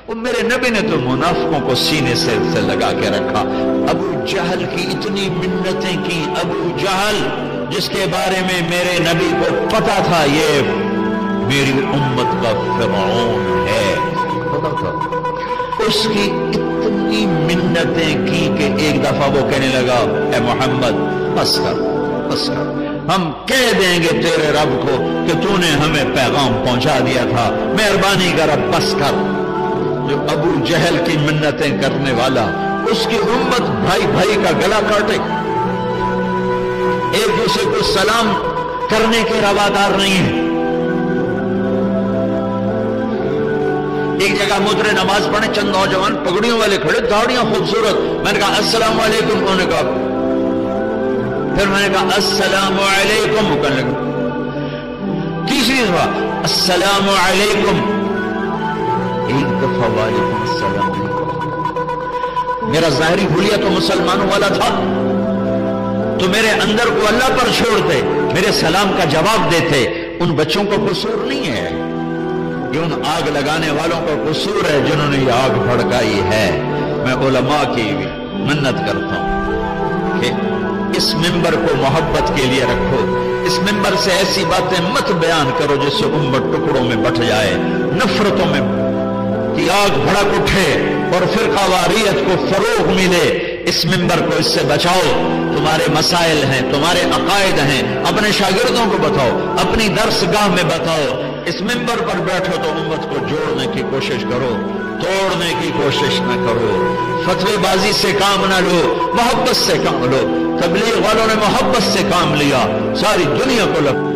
وہ میرے نبی نے تو منافقوں کو سینے سے لگا کے رکھا. ابو جہل کی اتنی منتیں کی. ابو جہل جس کے بارے میں میرے نبی کو پتا تھا یہ میری امت کا فرعون ہے، پتا تھا. اس کی اتنی منتیں کی کہ ایک دفعہ وہ کہنے لگا اے محمد بس کر بس کر، ہم کہہ دیں گے تیرے رب کو کہ تو نے ہمیں پیغام پہنچا دیا تھا، مہربانی کر اب بس کر. جو ابو جہل کی منتیں کرنے والا، اس کی امت بھائی بھائی کا گلا کاٹے، ایک دوسرے کو سلام کرنے کے روادار نہیں ہے. ایک جگہ مجرے نماز پڑھے، چند نوجوان پگڑیوں والے کھڑے، داڑیاں خوبصورت. میں نے کہا السلام علیکم، انہوں نے کہا، پھر میں نے کہا السلام علیکم، وہ کہنے لگا. تیسری دفعہ السلام علیکم، ایک دفعہ وعلیکم السلام. میرا ظاہری حلیہ تو مسلمانوں والا تھا، تو میرے اندر کو اللہ پر چھوڑتے، میرے سلام کا جواب دیتے. ان بچوں کو قصور نہیں ہے، یہ ان آگ لگانے والوں کا قصور ہے جنہوں نے یہ آگ بھڑکائی ہے. میں علماء کی منت کرتا ہوں کہ اس منبر کو محبت کے لیے رکھو. اس منبر سے ایسی باتیں مت بیان کرو جس سے امت ٹکڑوں میں بٹ جائے، نفرتوں میں کی آگ بھڑک اٹھے اور فرقہ واریت کو فروغ ملے. اس منبر کو اس سے بچاؤ. تمہارے مسائل ہیں، تمہارے عقائد ہیں، اپنے شاگردوں کو بتاؤ، اپنی درس گاہ میں بتاؤ. اس منبر پر بیٹھو تو امت کو جوڑنے کی کوشش کرو، توڑنے کی کوشش نہ کرو. فتوی بازی سے کام نہ لو، محبت سے کام لو. تبلیغ والوں نے محبت سے کام لیا، ساری دنیا کو لگ